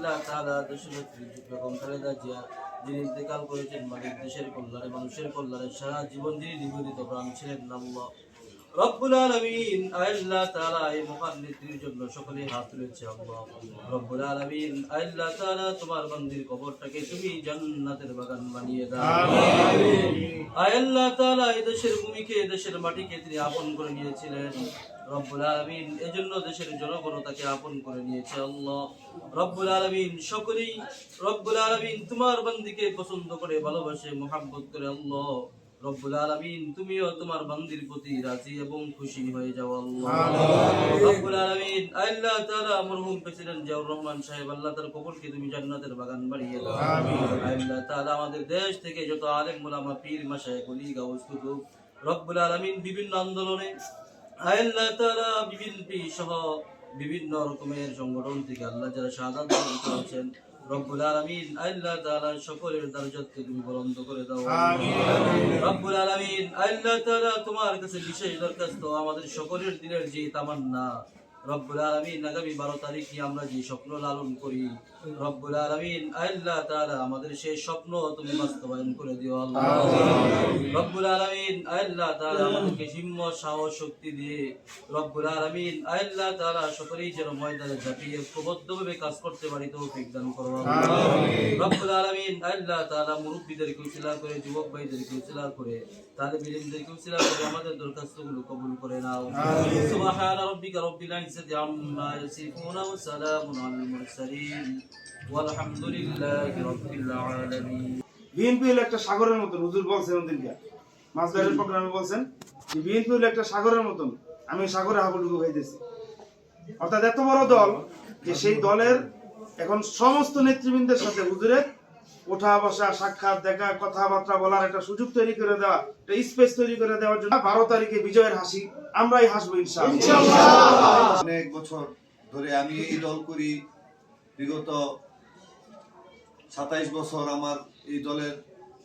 আল্লাহ তাআলা দেশনেত্রী বেগম খালেদা জিয়া যিনি ইন্তেকাল করেছেন মালিক দেশের কল্যাণে মানুষের কল্যাণে সারা জীবন যিনি নিবেদিত প্রাণ ছিলেন আল্লাহ রব্বুল আলামিন আল্লাহ তাআলা এই মহান নেত্রীর জন্য সকলে হাত তুলেছে আল্লাহ রব্বুল আলামিন আল্লাহ তাআলা তোমার বান্দির কবরটাকে তুমি জান্নাতের বাগান বানিয়ে দাও আমিন আল্লাহ তাআলা এই দেশের ভূমিকে দেশের মাটিকে তিনি আপন করে নিয়েছিলেন রব্বুল আলামিন এজন্য দেশের জনগণ তাকে আপন করে নিয়েছে আল্লাহ রব্বুল আলামিন সকলেই রব্বুল আলামিন তোমার বান্দিকে পছন্দ করে ভালোবাসে মোহাব্বত করে আল্লাহ রব্বুল আলামিন তুমিও তোমার বান্দির প্রতি রাজি এবং খুশি হয়ে যাও আল্লাহ রব্বুল আলামিন আল্লাহ তাআলা মরহুম প্রেসিডেন্ট জিয়াউর রহমান সাহেব আল্লাহ তার কবরকে তুমি জান্নাতের বাগান বানিয়ে দাও আমিন আল্লাহ তাআলা আমাদের দেশ থেকে যত আলেম উলামা পীর মাশায়েখ ওলি গাউস কুতুব রব্বুল আলামিন বিভিন্ন আন্দোলনে আল্লাহ তাআলা বিএনপি সহ বিভিন্ন রকমের সংগঠন থেকে আল্লাহ যারা শাহাদাত বরণ করেছেন রব্বুল আলামিন আল্লাহ তাআলা সকলের দরজাকে তুমি বুলন্দ করে দাও আমিন রব্বুল আলামিন আল্লাহ তাআলা তোমার কাছে বিশেষ দরখাস্ত আমাদের সকলের দিলের যে তামান্না রব্বুল আলামিন আগামী 12 তারিখে আমরা যে স্বপ্ন লালন করি রব্বুল আলামিন আল্লাহ তাআলা আমাদের সেই স্বপ্ন তুমি বাস্তবায়ন করে দিও আল্লাহ রব্বুল আলামিন আল্লাহ তাআলা আমাদেরকে হিম্মত সাহস শক্তি দিয়ে রব্বুল আলামিন আল্লাহ তাআলা সকলেই যেন ময়দানে ঝাঁপিয়ে ঐক্যবদ্ধভাবে কাজ করতে পারি তৌফিক দান করো আল্লাহ রব্বুল আলামিন আল্লাহ তাআলা মুরব্বিদেরকে উসিলা করে যুবক ভাইদেরকে উসিলা করে তালিব ইলমদেরকে উসিলা করে আমাদের দরখাস্তগুলো কবুল করে নাও সুবহান রাব্বিকা রাব্বিল ইজ্জাতি আম্মা ইয়াসিফুন ওয়া সালামুন আলাল মুরসালিন ওয়ালহামদুলিল্লাহি রাব্বিল আলামিন বিএনপি হলো একটা সাগরের মতন হুজুর বলছেন ওদিনকে মাসদারের প্রোগ্রামে বলছেন যে বিএনপি হলো একটা সাগরের মতন আমি সাগরে হাবুডুবু খাইতেছি অর্থাৎ এত বড় দল যে সেই দলের এখন সমস্ত নেতৃবৃন্দের সাথে হুজুরের ওঠা বসা সাক্ষাৎ দেখা কথাবার্তা বলার একটা সুযোগ তৈরি করে দেওয়া একটা স্পেস তৈরি করে দেওয়ার জন্য 12 তারিখে বিজয়ের হাসি আমরাই হাসবো ইনশাআল্লাহ। অনেক বছর ধরে আমি এই দল করি, বিগত 27 বছর আমার এই দলের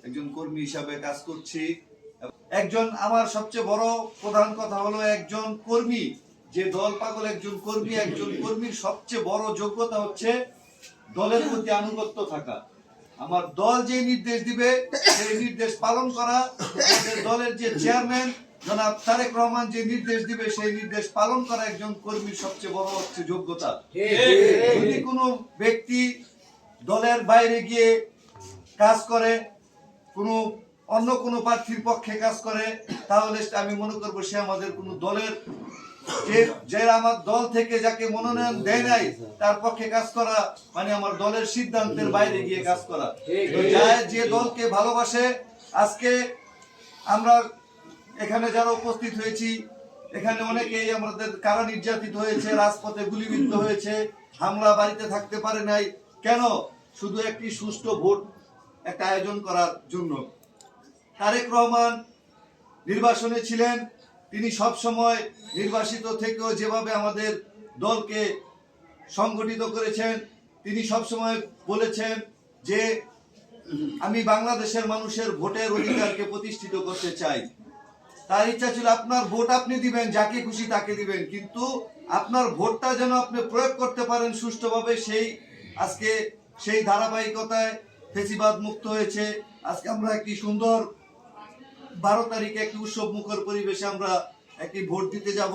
একজন কর্মী হিসাবে কাজ করছি। একজন আমার সবচেয়ে বড় প্রধান কথা হলো একজন কর্মী, যে দল পাগল একজন কর্মীর সবচেয়ে বড় যোগ্যতা হচ্ছে দলের প্রতি আনুগত্য থাকা। আমার দল যে নির্দেশ দিবে সেই নির্দেশ পালন করা, দলের যে চেয়ারম্যান জনাব তারেক রহমান যে নির্দেশ দিবে সেই নির্দেশ পালন করা একজন কর্মীর সবচেয়ে বড় হচ্ছে যোগ্যতা। যদি কোনো ব্যক্তি দলের বাইরে গিয়ে কাজ করে, অন্য কোনো প্রার্থীর পক্ষে কাজ করে, তাহলে আমি মনে করবো সে আমাদের কোনো দলের যে আমার দল থেকে যাকে মনোনয়ন দেয় নাই তার পক্ষে কাজ করা মানে আমার দলের সিদ্ধান্তের বাইরে গিয়ে কাজ করা। যে দলকে ভালোবাসে, আজকে আমরা এখানে যারা উপস্থিত হয়েছি এখানে অনেকেই আমাদের কারা নির্যাতিত হয়েছে, রাজপথে গুলিবিদ্ধ হয়েছে, হামলা বাড়িতে থাকতে পারে নাই, কেন? শুধু একটি সুষ্ঠু ভোট একটা আয়োজন করার জন্য। তারেক রহমান নির্বাসনে ছিলেন, তিনি সব সময় নির্বাসিত থেকেও যেভাবে আমাদের দলকে সংগঠিত করেছেন, তিনি সব সময় বলেছেন যে আমি বাংলাদেশের মানুষের ভোটের অধিকারকে প্রতিষ্ঠিত করতে চাই। তার ইচ্ছা ছিল আপনার ভোট আপনি দিবেন, যাকে খুশি তাকে দিবেন, কিন্তু আপনার ভোটটা যেন আপনি প্রয়োগ করতে পারেন সুষ্ঠুভাবে। আজকে সেই ধারাবাহিকতায় ফেসিবাদ মুক্ত হয়েছে। আজকে আমরা একটি সুন্দর 12 তারিখে একটি উৎসব মুখর পরিবেশে আমরা একটি ভোট দিতে যাব।